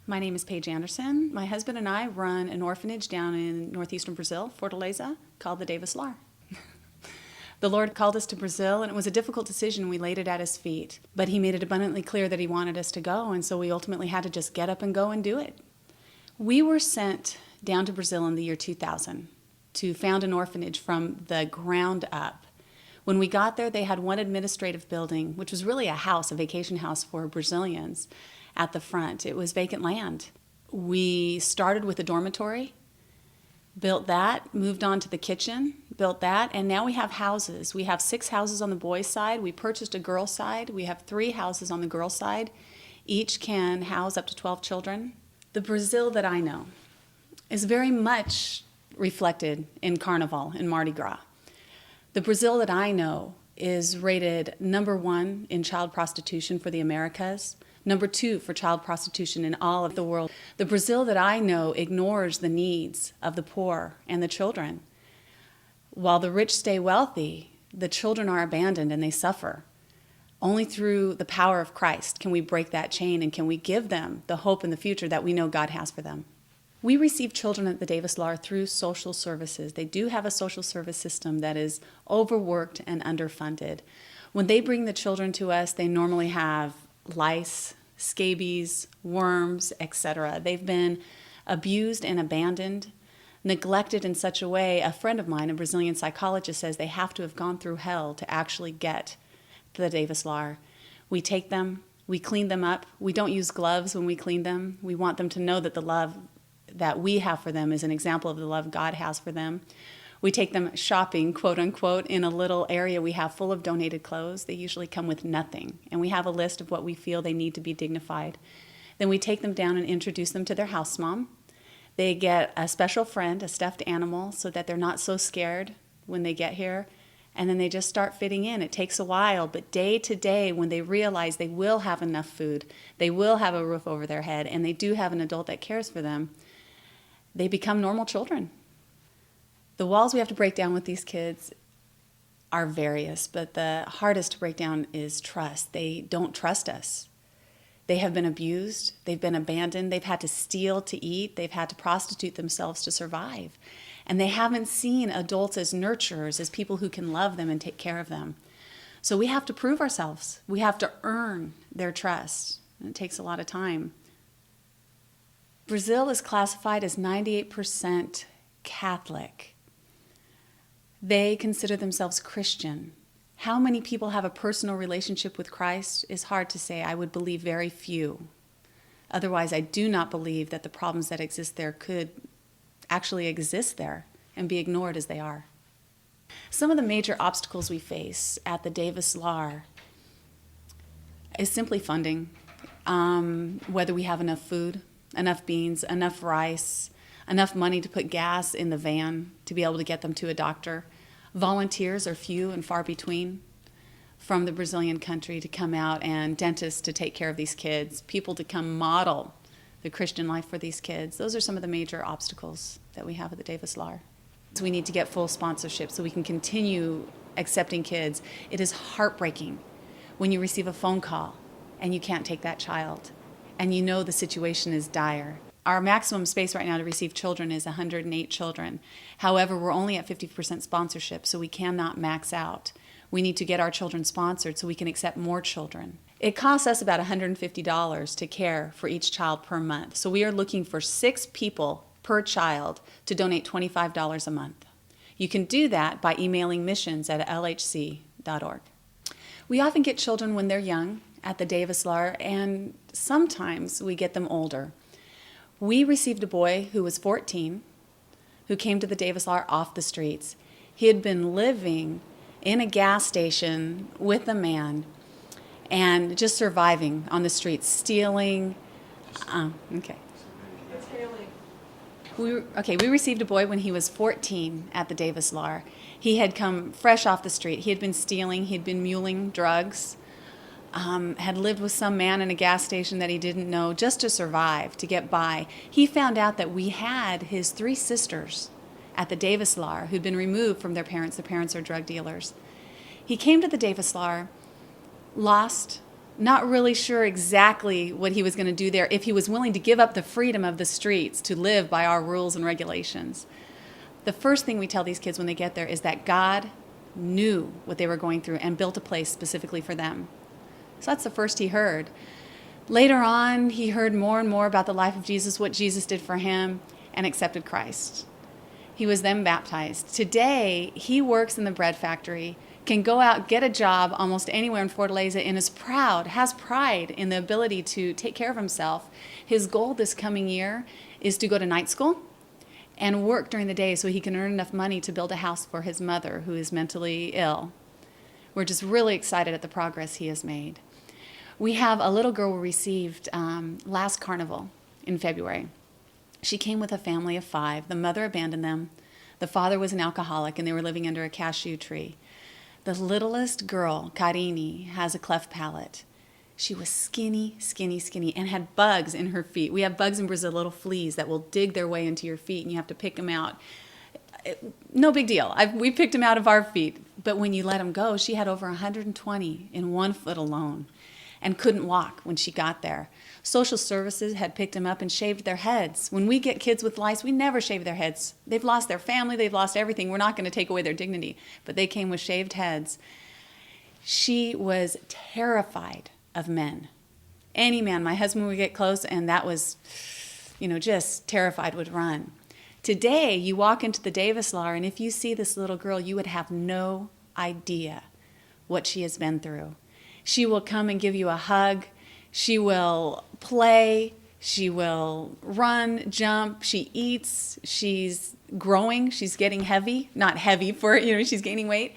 My name is Paige Anderson. My husband and I run an orphanage down in northeastern Brazil, Fortaleza, called the Davis Lar. The Lord called us to Brazil, and it was a difficult decision. We laid it at his feet. But he made it abundantly clear that he wanted us to go, and so we ultimately had to just get up and go and do it. We were sent down to Brazil in the year 2000 to found an orphanage from the ground up. When we got there, they had one administrative building, which was really a house, a vacation house for Brazilians at the front. It was vacant land. We started with a dormitory, built that, moved on to the kitchen, built that, and now we have houses. We have 6 houses on the boys' side. We purchased a girls' side. We have 3 houses on the girls' side. Each can house up to 12 children. The Brazil that I know is very much reflected in Carnival and Mardi Gras. The Brazil that I know is rated #1 in child prostitution for the Americas, #2 for child prostitution in all of the world. The Brazil that I know ignores the needs of the poor and the children. While the rich stay wealthy, the children are abandoned and they suffer. Only through the power of Christ can we break that chain and can we give them the hope in the future that we know God has for them. We receive children at the Davis Lar through social services. They do have a social service system that is overworked and underfunded. When they bring the children to us, they normally have lice, scabies, worms, etc. They've been abused and abandoned, neglected in such a way. A friend of mine, a Brazilian psychologist, says they have to have gone through hell to actually get to the Davis Lar. We take them, we clean them up. We don't use gloves when we clean them. We want them to know that the love that we have for them is an example of the love God has for them. We take them shopping, quote unquote, in a little area we have full of donated clothes. They usually come with nothing, and we have a list of what we feel they need to be dignified. Then we take them down and introduce them to their house mom. They get a special friend, a stuffed animal, so that they're not so scared when they get here, and then they just start fitting in. It takes a while, but day to day, when they realize they will have enough food, they will have a roof over their head, and they do have an adult that cares for them, they become normal children. The walls we have to break down with these kids are various, but the hardest to break down is trust. They don't trust us. They have been abused. They've been abandoned. They've had to steal to eat. They've had to prostitute themselves to survive. And they haven't seen adults as nurturers, as people who can love them and take care of them. So we have to prove ourselves. We have to earn their trust. And it takes a lot of time. Brazil is classified as 98% Catholic. They consider themselves Christian. How many people have a personal relationship with Christ is hard to say. I would believe very few. Otherwise, I do not believe that the problems that exist there could actually exist there and be ignored as they are. Some of the major obstacles we face at the Davis Lar is simply funding, whether we have enough food, enough beans, enough rice, enough money to put gas in the van to be able to get them to a doctor. Volunteers are few and far between from the Brazilian country to come out, and dentists to take care of these kids, people to come model the Christian life for these kids. Those are some of the major obstacles that we have at the Davis Lar. So we need to get full sponsorship so we can continue accepting kids. It is heartbreaking when you receive a phone call and you can't take that child and you know the situation is dire. Our maximum space right now to receive children is 108 children. However, we're only at 50% sponsorship, so we cannot max out. We need to get our children sponsored so we can accept more children. It costs us about $150 to care for each child per month. So we are looking for 6 people per child to donate $25 a month. You can do that by emailing missions@lhc.org. We often get children when they're young at the Davis Lar, and sometimes we get them older. We received a boy who was 14 who came to the Davis Lar off the streets. He had been living in a gas station with a man and just surviving on the streets, stealing. We received a boy when he was 14 at the Davis Lar. He had come fresh off the street. He had been stealing. He had been muling drugs. Had lived with some man in a gas station that he didn't know just to survive, to get by. He found out that we had his 3 sisters at the Davis Lar who'd been removed from their parents. The parents are drug dealers. He came to the Davis Lar, lost, not really sure exactly what he was going to do there, if he was willing to give up the freedom of the streets to live by our rules and regulations. The first thing we tell these kids when they get there is that God knew what they were going through and built a place specifically for them. So that's the first he heard. Later on, he heard more and more about the life of Jesus, what Jesus did for him, and accepted Christ. He was then baptized. Today, he works in the bread factory, can go out, get a job almost anywhere in Fortaleza, and is proud, has pride in the ability to take care of himself. His goal this coming year is to go to night school and work during the day so he can earn enough money to build a house for his mother, who is mentally ill. We're just really excited at the progress he has made. We have a little girl we received last carnival in February. She came with a family of 5. The mother abandoned them. The father was an alcoholic, and they were living under a cashew tree. The littlest girl, Karini, has a cleft palate. She was skinny, skinny, skinny, and had bugs in her feet. We have bugs in Brazil, little fleas that will dig their way into your feet, and you have to pick them out. No big deal. We picked them out of our feet. But when you let them go, she had over 120 in one foot alone and couldn't walk when she got there. Social services had picked them up and shaved their heads. When we get kids with lice, we never shave their heads. They've lost their family. They've lost everything. We're not going to take away their dignity. But they came with shaved heads. She was terrified of men. Any man. My husband would get close, and that was, just terrified, would run. Today, you walk into the Davis Lahr, and if you see this little girl, you would have no idea what she has been through. She will come and give you a hug. She will play. She will run, jump. She eats. She's growing. She's getting heavy. Not heavy for, she's gaining weight.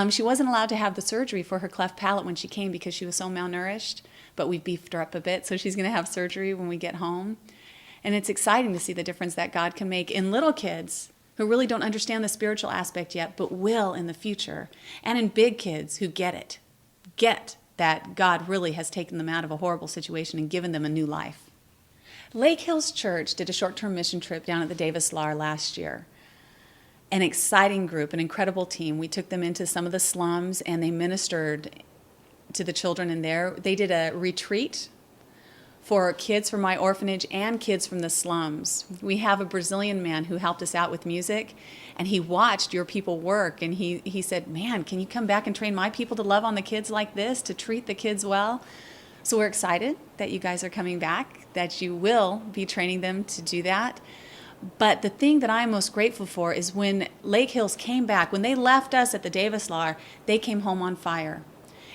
She wasn't allowed to have the surgery for her cleft palate when she came because she was so malnourished, but we beefed her up a bit, so she's going to have surgery when we get home. And it's exciting to see the difference that God can make in little kids who really don't understand the spiritual aspect yet, but will in the future, and in big kids who get that God really has taken them out of a horrible situation and given them a new life. Lake Hills Church did a short-term mission trip down at the Davis Lahr last year. An exciting group, an incredible team. We took them into some of the slums, and they ministered to the children in there. They did a retreat for kids from my orphanage and kids from the slums. We have a Brazilian man who helped us out with music, and he watched your people work, and he said, man, can you come back and train my people to love on the kids like this, to treat the kids well? So we're excited that you guys are coming back, that you will be training them to do that. But the thing that I'm most grateful for is when Lake Hills came back, when they left us at the Davis Lahr, they came home on fire.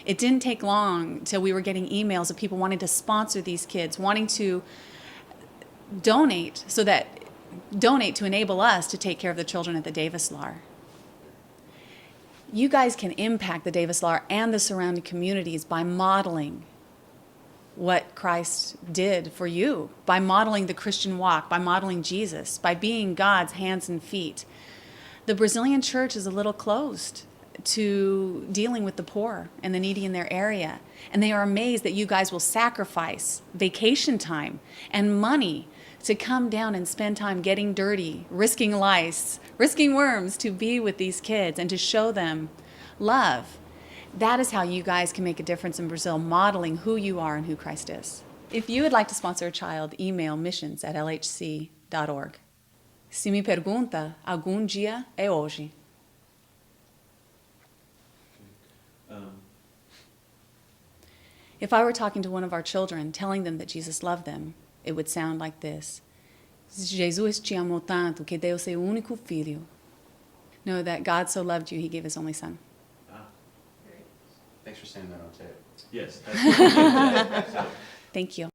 It didn't take long till we were getting emails of people wanting to sponsor these kids, wanting to donate to enable us to take care of the children at the Davis Lahr. You guys can impact the Davis Lahr and the surrounding communities by modeling what Christ did for you, by modeling the Christian walk, by modeling Jesus, by being God's hands and feet. The Brazilian church is a little closed to dealing with the poor and the needy in their area. And they are amazed that you guys will sacrifice vacation time and money to come down and spend time getting dirty, risking lice, risking worms to be with these kids and to show them love. That is how you guys can make a difference in Brazil, modeling who you are and who Christ is. If you would like to sponsor a child, email missions@lhc.org. Se me pergunta, algum dia é hoje. If I were talking to one of our children, telling them that Jesus loved them, it would sound like this. Jesus te amou tanto que deu seu único filho. Know that God so loved you, he gave his only son. Thanks for saying that on tape. Yes. Thank you.